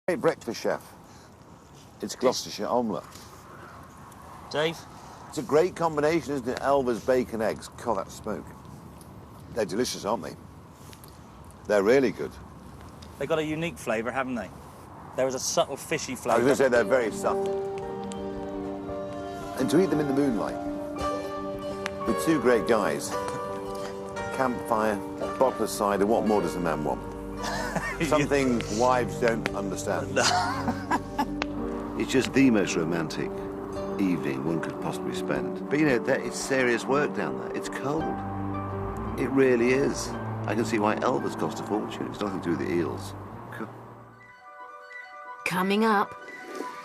Great breakfast, chef. It's Gloucestershire omelette. Dave? It's a great combination, isn't it? Elvers, bacon, eggs. God, that smoke. They're delicious, aren't they? They're really good. They got a unique flavour, haven't they? There is a subtle fishy I flavour. was going to say they're very subtle. And to eat them in the moonlight with two great guys, campfire, bottle of cider, what more does a man want? Something wives don't understand. It's just the most romantic evening one could possibly spend. But, you know, it's serious work down there. It's cold. It really is. I can see why Elvers cost a fortune. It's nothing to do with the eels. Coming up,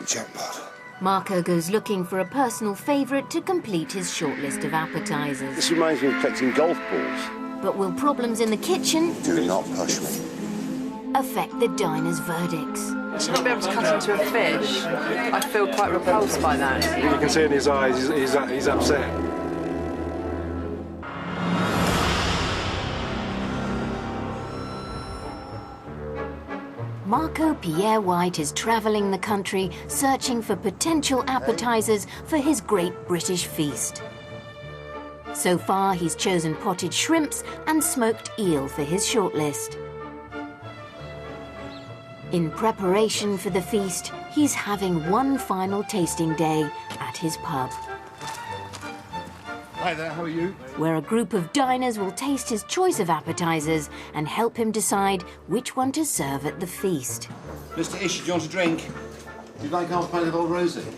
Jackpot. Marco goes looking for a personal favourite to complete his shortlist of appetizers. This reminds me of collecting golf balls. But will problems in the kitchen Do not push me. affect the diner's verdicts? To not be able to cut into a fish, I feel quite repulsed by that. You can see in his eyes, he's upset. Marco Pierre White is travelling the country searching for potential appetizers for his Great British Feast. So far, he's chosen potted shrimps and smoked eel for his shortlist. In preparation for the feast, he's having one final tasting day at his pub, Hi there, how are you? where a group of diners will taste his choice of appetizers and help him decide which one to serve at the feast. Mr. Ish, do you want a drink? You'd like half a pint of Old Rosie? Do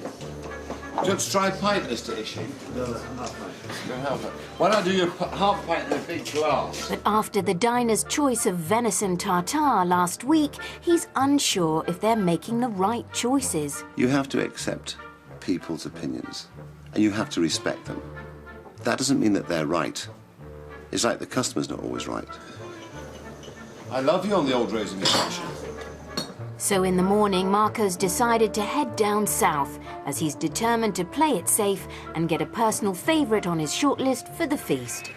you want to try a pint, Mr. Ish? No, half pint. Go half a... Why don't I do you half a pint in a big glass? But after the diner's choice of venison tartare last week, he's unsure if they're making the right choices. You have to accept people's opinions, and you have to respect them. That doesn't mean that they're right. It's like the customer's not always right. I love you on the Old Rosie, Mr. Ish. So in the morning, Marco's decided to head down south, as he's determined to play it safe and get a personal favourite on his shortlist for the feast.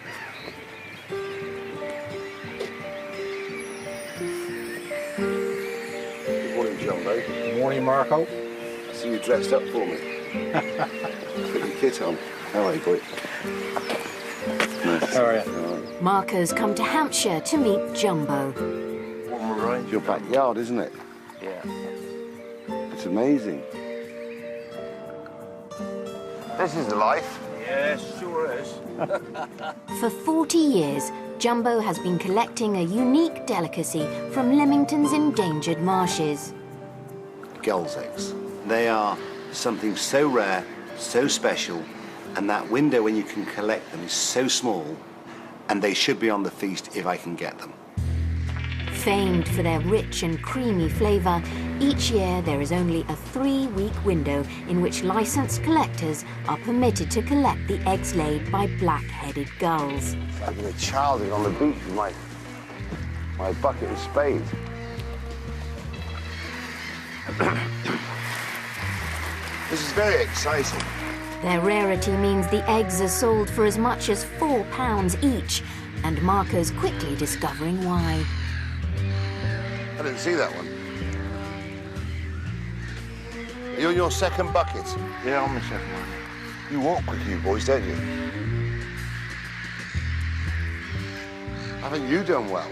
Good morning, Jumbo. Good morning, Marco. I see you dressed up for me. Put your kit on. How are you, boy? Nice. How are you? Marco's come to Hampshire to meet Jumbo. It's your backyard, isn't it? Yeah. It's amazing. This is the life. Yes, sure is. For 40 years, Jumbo has been collecting a unique delicacy from Leamington's endangered marshes. Gull's eggs. They are something so rare, so special, and that window when you can collect them is so small, and they should be on the feast if I can get them. Famed for their rich and creamy flavour, each year there is only a 3-week window in which licensed collectors are permitted to collect the eggs laid by black-headed gulls. It's like a child on the beach with my bucket and spade. This is very exciting. Their rarity means the eggs are sold for as much as £4 each, and Marco's quickly discovering why. I didn't see that one. Are you on your second bucket? Yeah, I'm the second one. You walk quick, you boys, don't you? Haven't you done well?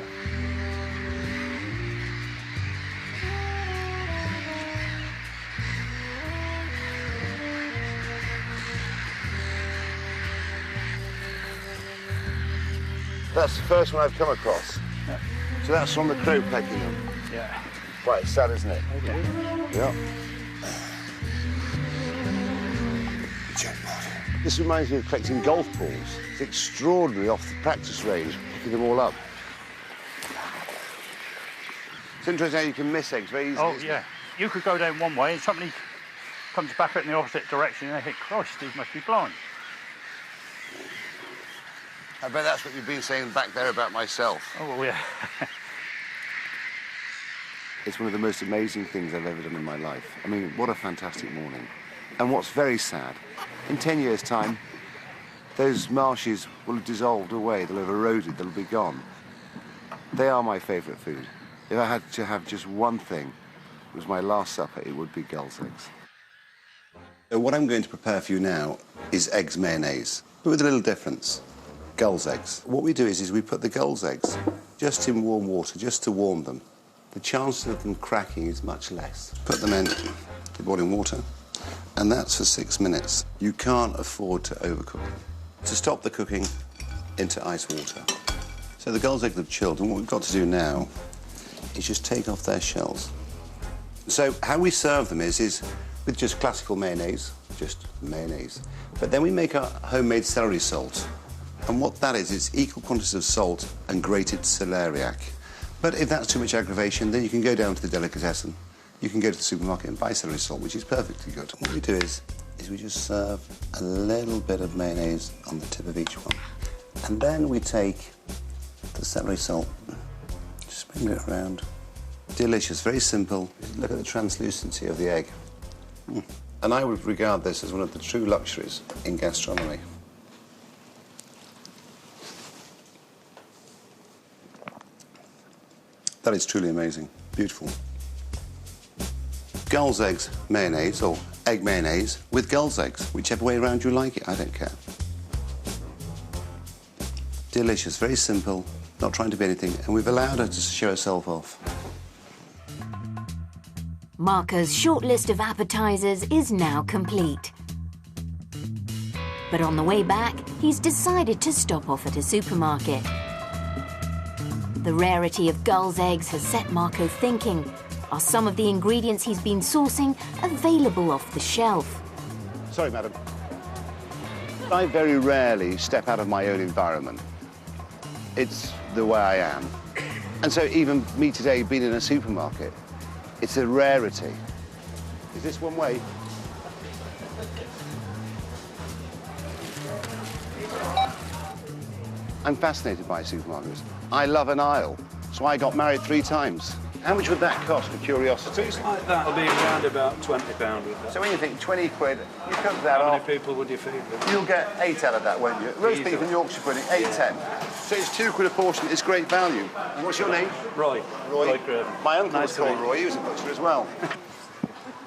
That's the first one I've come across. Yeah. So that's from the crow pecking them. Yeah. Quite sad, isn't it? Okay. Yeah. Jackpot. This reminds me of collecting golf balls. It's extraordinary off the practice range, picking them all up. It's interesting how you can miss eggs very easily. Oh, isn't yeah. You could go down one way and somebody comes back in the opposite direction and they think, Christ, these must be blind. it? I bet that's what you've been saying back there about myself. Oh, well, yeah. It's one of the most amazing things I've ever done in my life. I mean, what a fantastic morning. And what's very sad, in 10 years' time, those marshes will have dissolved away, they'll have eroded, they'll be gone. They are my favourite food. If I had to have just one thing, was my last supper, it would be gull's eggs. So what I'm going to prepare for you now is eggs mayonnaise, but with a little difference. Gull's eggs. What we do is we put the gull's eggs just in warm water, just to warm them. The chance of them cracking is much less. Put them in the boiling water, and that's for 6 minutes. You can't afford to overcook them. To stop the cooking, into ice water. So the gull's eggs have chilled, and what we've got to do now is just take off their shells. So how we serve them is with just classical mayonnaise, just mayonnaise. But then we make our homemade celery salt. And what that is, it's equal quantities of salt and grated celeriac. But if that's too much aggravation, then you can go down to the delicatessen. You can go to the supermarket and buy celery salt, which is perfectly good. What we do is we just serve a little bit of mayonnaise on the tip of each one. And then we take the celery salt, sprinkle it around. Delicious, very simple. Look at the translucency of the egg. And I would regard this as one of the true luxuries in gastronomy. That is truly amazing. Beautiful. Gull's eggs mayonnaise, or egg mayonnaise with gull's eggs, whichever way around you like it, I don't care. Delicious, very simple, not trying to be anything, and we've allowed her to show herself off. Marco's short list of appetizers is now complete. But on the way back, he's decided to stop off at a supermarket. The rarity of gull's eggs has set Marco thinking, are some of the ingredients he's been sourcing available off the shelf? Sorry, madam. I very rarely step out of my own environment. It's the way I am. And so even me today being in a supermarket, it's a rarity. Is this one way? I'm fascinated by supermarkets. I love an aisle, so I got married 3 times. How much would that cost for curiosity? Things like that will be around about £20 with that. So when you think 20 quid, you cook that How off. many people would you feed them? You'll get 8 out of that, won't you? Roast beef and Yorkshire pudding, 8, 10. So it's £2 a portion, it's great value. And what's your name? Roy. Roy. Craven. My uncle Nice was to called meet you. Roy, he was a butcher as well.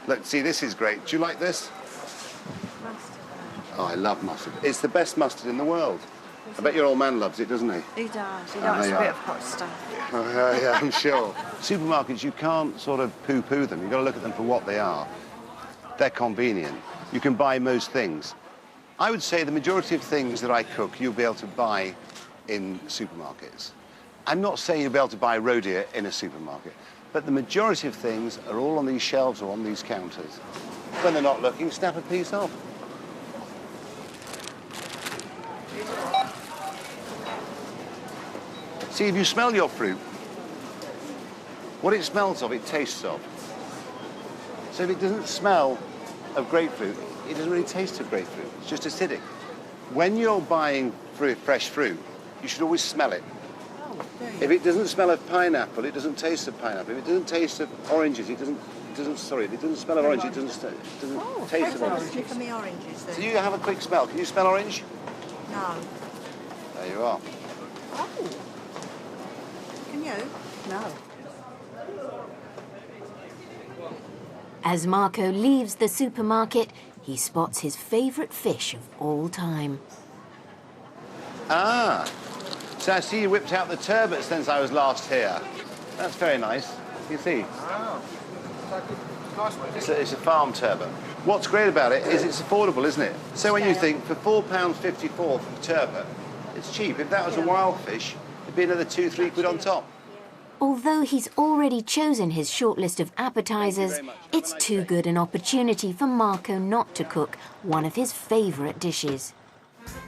Look, see, this is great. Do you like this? Mustard. Oh, I love mustard. It's the best mustard in the world. I bet your old man loves it, doesn't he? He does. He Oh, likes they a are. bit of hot stuff. Yeah, I'm sure. Supermarkets, you can't sort of poo-poo them. You've got to look at them for what they are. They're convenient. You can buy most things. I would say the majority of things that I cook, you'll be able to buy in supermarkets. I'm not saying you'll be able to buy roe deer in a supermarket, but the majority of things are all on these shelves or on these counters. When they're not looking, snap a piece off. See, if you smell your fruit, what it smells of, it tastes of. So if it doesn't smell of grapefruit, it doesn't really taste of grapefruit. It's just acidic. When you're buying fresh fruit, you should always smell it. If it doesn't smell of pineapple, it doesn't taste of pineapple. If it doesn't taste of oranges, it doesn't smell of orange, it doesn't taste of orange. Look at me oranges then. So you have a quick smell. Can you smell orange? No. There you are. Oh. Can you? No. As Marco leaves the supermarket, he spots his favourite fish of all time. Ah, so I see you whipped out the turbot since I was last here. That's very nice. You see. It's a farm turbot. What's great about it is it's affordable, isn't it? So when you think for £4.54 for turbot, it's cheap. If that was a wild fish, it'd be another 2-3 quid on top. Although he's already chosen his short list of appetizers, it's too good an opportunity for Marco not to cook one of his favourite dishes.